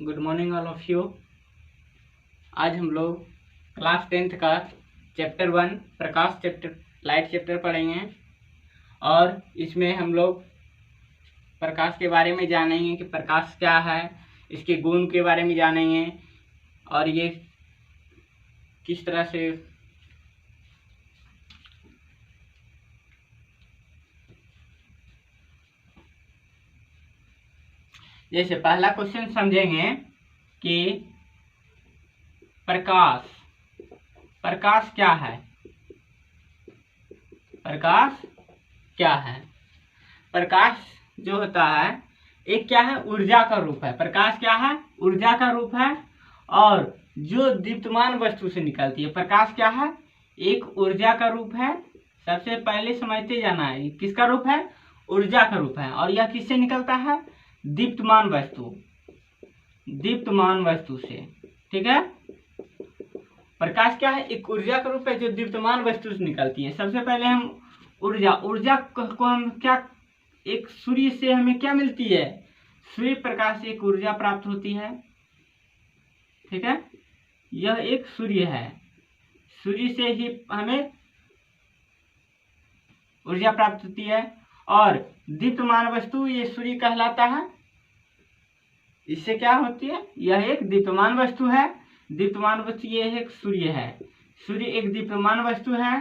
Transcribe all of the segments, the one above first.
Good morning all of you. आज हम लोग क्लास 10th का चैप्टर 1 प्रकाश चैप्टर लाइट चैप्टर पढ़ेंगे और इसमें हम लोग प्रकाश के बारे में जानेंगे कि प्रकाश क्या है, इसके गुण के बारे में जानेंगे और ये किस तरह से जैसे पहला क्वेश्चन समझेंगे कि प्रकाश क्या है। प्रकाश क्या है? प्रकाश जो होता है एक क्या है, ऊर्जा का रूप है। प्रकाश क्या है? ऊर्जा का रूप है और जो दीप्तमान वस्तु से निकलती है। प्रकाश क्या है? एक ऊर्जा का रूप है। सबसे पहले समझते जाना है किसका रूप है, ऊर्जा का रूप है। और यह किससे निकलता है? दीप्तमान वस्तु से। ठीक है, प्रकाश क्या है? एक ऊर्जा का रूप है जो दीप्तमान वस्तु से निकलती है। सबसे पहले हम ऊर्जा को हम क्या, एक सूर्य से हमें क्या मिलती है? सूर्य प्रकाश से एक ऊर्जा प्राप्त होती है। ठीक है, यह एक सूर्य है, सूर्य से ही हमें ऊर्जा प्राप्त होती है। और दीप्तमान वस्तु ये सूर्य कहलाता है। इससे क्या होती है? यह एक दीप्तमान वस्तु है। दीप्तमान वस्तु ये एक सूर्य है। सूर्य एक दीप्तमान वस्तु है।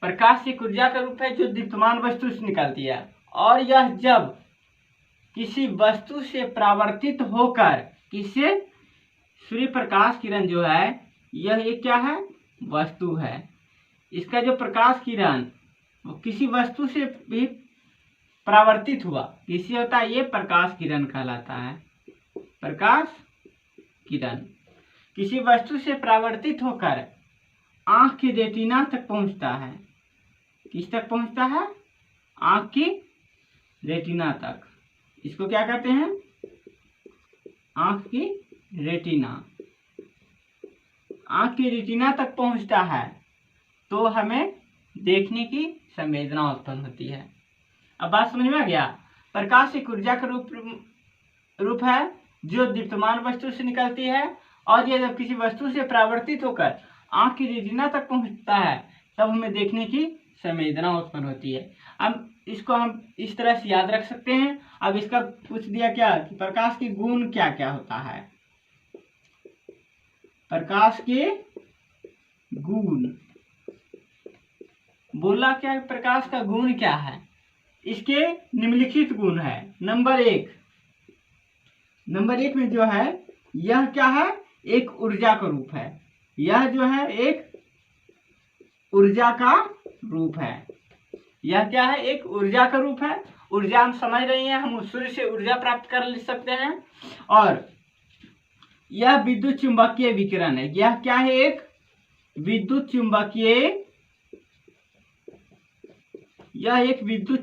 प्रकाश एक ऊर्जा का रूप है जो दीप्तमान वस्तु से निकलती है और यह जब किसी वस्तु से परावर्तित होकर, किससे? सूर्य प्रकाश किरण जो है यह एक क्या है, वस्तु है। इसका जो प्रकाश किरण वो किसी वस्तु से भी परावर्तित हुआ, किसी होता है, ये प्रकाश किरण कहलाता है। प्रकाश किरण किसी वस्तु से परावर्तित होकर आंख की रेटिना तक पहुंचता है। किस तक पहुंचता है? आंख की रेटिना तक। इसको क्या कहते हैं? आंख की रेटिना। आंख की रेटिना तक पहुंचता है तो हमें देखने की संवेदना उत्पन्न होती है। अब बात समझ में आ गया? प्रकाश एक ऊर्जा का रूप है जो दीप्तमान वस्तु से निकलती है और यह जब किसी वस्तु से परावर्तित होकर आंख की रेटिना तक पहुंचता है तब हमें देखने की संवेदना उत्पन्न होती है। अब इसको हम इस तरह से याद रख सकते हैं। अब इसका पूछ दिया क्या कि प्रकाश के गुण क्या क्या होता है। प्रकाश के गुण बोला क्या? प्रकाश का गुण क्या है? इसके निम्नलिखित गुण है। नंबर एक में जो है यह क्या है, एक ऊर्जा का रूप है। यह जो है एक ऊर्जा का रूप है। यह क्या है, एक ऊर्जा का रूप है। ऊर्जा हम समझ रहे हैं, हम सूर्य से ऊर्जा प्राप्त कर सकते हैं। और यह विद्युत चुंबकीय विकिरण है। यह क्या है, एक विद्युत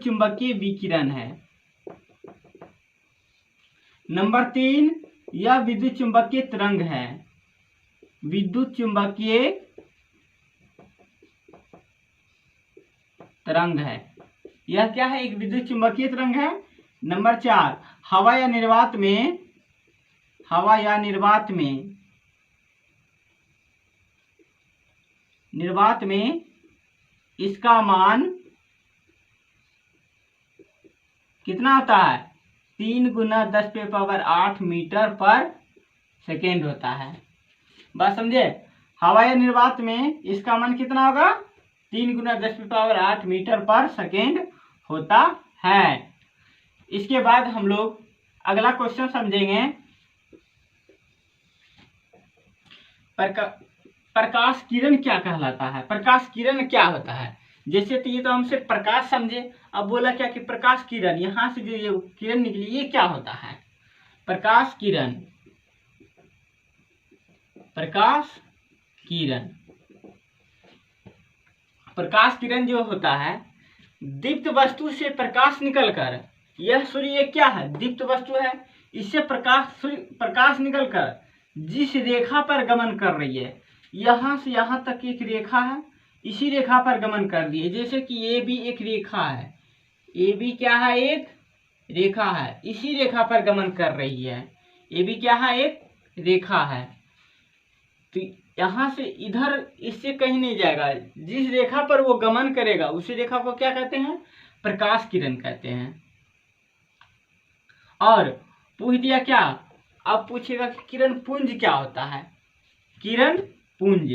चुंबकीय विकिरण है। नंबर 3, यह विद्युत चुंबकीय तरंग है। विद्युत चुंबकीय तरंग है। यह क्या है, एक विद्युत चुंबकीय तरंग है। नंबर 4, हवा या निर्वात में इसका मान कितना होता है? 3 × 10⁸ मीटर पर सेकेंड होता है। बात समझे? हवा या निर्वात में इसका मान कितना होगा? 3 × 10⁸ मीटर पर सेकेंड होता है। इसके बाद हम लोग अगला क्वेश्चन समझेंगे। प्रकाश किरण क्या कहलाता है? प्रकाश किरण क्या होता है? जैसे तो ये तो हमसे प्रकाश समझे। अब बोला क्या कि प्रकाश किरण, यहां से जो ये किरण निकली ये क्या होता है? प्रकाश किरण जो होता है, दीप्त वस्तु से प्रकाश निकलकर, यह सूर्य एक क्या है, दीप्त वस्तु है। इससे प्रकाश निकलकर जिस रेखा पर गमन कर रही है, यहां से यहां तक एक रेखा है, इसी रेखा पर गमन कर रही है। जैसे कि ये भी एक रेखा है, ये भी क्या है, एक रेखा है, इसी रेखा पर गमन कर रही है। ये भी क्या है, एक रेखा है। तो यहाँ से इधर इससे कहीं नहीं जाएगा, जिस रेखा पर वो गमन करेगा उसी रेखा को क्या कहते हैं, प्रकाश किरण कहते हैं। और पूछ दिया क्या, अब पूछेगा कि किरण पुंज क्या होता है। किरण पुंज,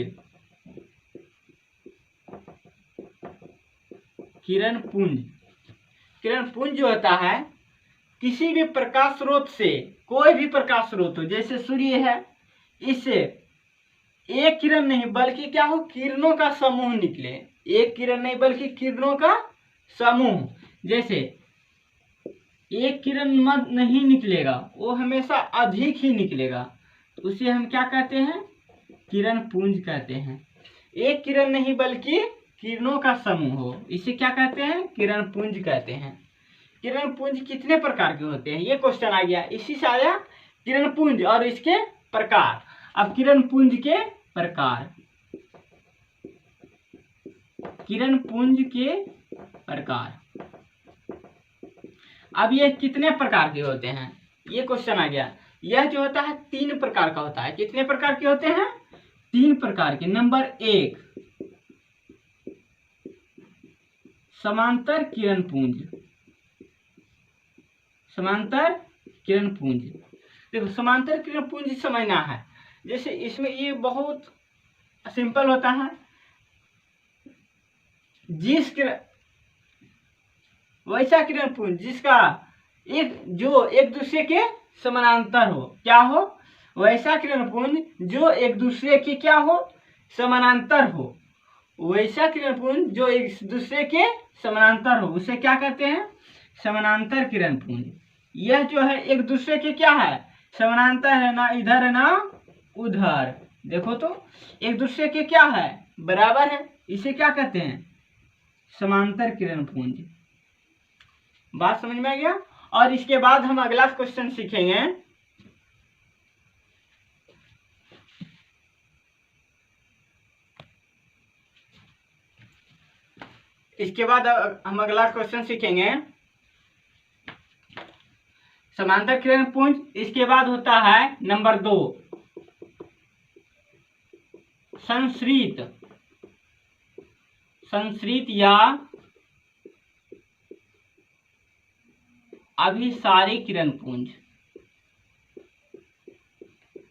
किरण पुंज, किरण पुंज जो होता है, किसी भी प्रकाश स्रोत से, कोई भी प्रकाश स्रोत हो, जैसे सूर्य है, इससे एक किरण नहीं बल्कि क्या हो, किरणों का समूह निकले। एक किरण नहीं बल्कि किरणों का समूह। जैसे एक किरण मत नहीं निकलेगा, वो हमेशा अधिक ही निकलेगा, उसे हम क्या कहते हैं, किरण पुंज कहते हैं। एक किरण नहीं बल्कि किरणों का समूह हो, इसे क्या कहते हैं, किरण पुंज कहते हैं। किरण पुंज कितने प्रकार के होते हैं, ये क्वेश्चन आ गया, इसी से आया किरण पुंज और इसके प्रकार। अब किरण पुंज के प्रकार, किरण पुंज के प्रकार, अब ये कितने प्रकार के होते हैं, ये क्वेश्चन आ गया। यह जो होता है 3 प्रकार का होता है। कितने प्रकार के होते हैं, 3 प्रकार के। नंबर 1, समांतर किरण पुंज, समांतर किरण पुंज। देखो समांतर किरण पुंज समझना है, जैसे इसमें ये बहुत सिंपल होता है। जिस किरण, वैसा किरण पुंज जिसका जो एक दूसरे के समानांतर हो, क्या हो, वैसा किरण पुंज जो एक दूसरे के क्या हो, समानांतर हो। वैसा किरण पुंज जो एक दूसरे के समानांतर हो, उसे क्या कहते हैं, समानांतर किरण पुंज। यह जो है एक दूसरे के क्या है, समानांतर है, ना इधर है ना उधर। देखो तो एक दूसरे के क्या है, बराबर है, इसे क्या कहते हैं, समांतर किरण पुंज। बात समझ में आ गया। और इसके बाद हम अगला क्वेश्चन सीखेंगे। इसके बाद हम अगला क्वेश्चन सीखेंगे समांतर किरण पुंज। इसके बाद होता है नंबर 2, संश्रित, संश्रित या अभिसारी किरण पुंज,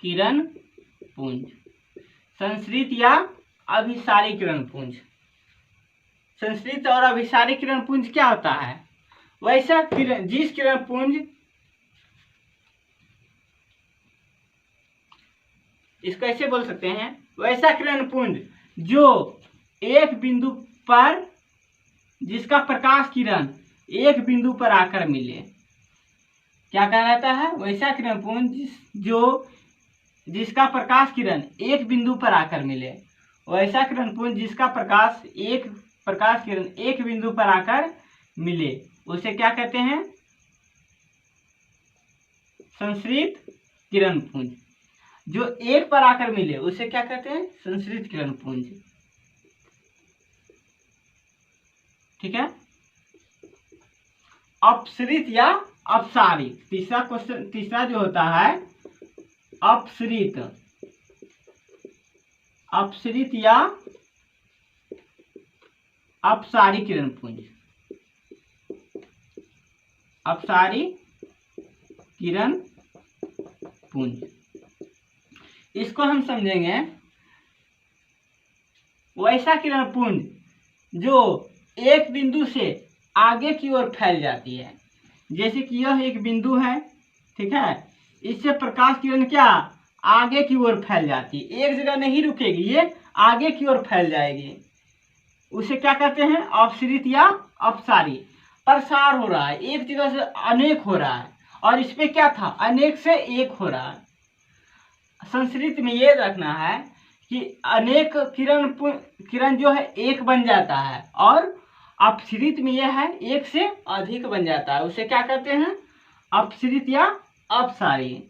किरण पुंज, संश्रित या अभिसारी किरण पुंज। संश्रित और अभिसारी किरण पुंज क्या होता है, वैसा किरण, जिस किरण पुंज, इसको ऐसे बोल सकते हैं, वैसा किरण पुंज जो एक बिंदु पर, जिसका प्रकाश किरण एक बिंदु पर आकर मिले। क्या कहलाता है, वैसा किरण पुंज जो जिसका प्रकाश किरण एक बिंदु पर आकर मिले। वैसा किरण पुंज जिसका प्रकाश किरण एक बिंदु पर आकर मिले, उसे क्या कहते हैं, संश्रित किरण पुंज। जो एक पर आकर मिले उसे क्या कहते हैं, संश्रित किरण पुंज। ठीक है। अपसरित या अपसारी, तीसरा क्वेश्चन, तीसरा जो होता है अपसरित, अपसरित या अपसारी किरण पुंज, अपसारी किरण पुंज। इसको हम समझेंगे, वैसा किरण पुंज जो एक बिंदु से आगे की ओर फैल जाती है। जैसे कि यह एक बिंदु है, ठीक है, इससे प्रकाश किरण क्या आगे की ओर फैल जाती है, एक जगह नहीं रुकेगी, ये आगे की ओर फैल जाएगी। उसे क्या कहते हैं, अपसरित या अपसारी। प्रसार हो रहा है, एक जगह से अनेक हो रहा है, और इसमें क्या था, अनेक से एक हो रहा है। संस्कृत में ये रखना है कि अनेक किरण जो है एक बन जाता है, और अपसरित में यह है एक से अधिक बन जाता है। उसे क्या कहते हैं, अपसरित या अपसारी।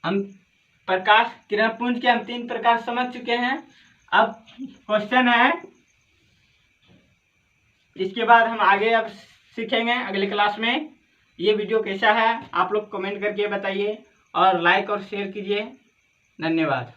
हम प्रकाश किरण पुंज के हम 3 प्रकार समझ चुके हैं। अब क्वेश्चन है, इसके बाद हम आगे अब सीखेंगे अगले क्लास में। ये वीडियो कैसा है आप लोग कमेंट करके बताइए और लाइक और शेयर कीजिए। धन्यवाद।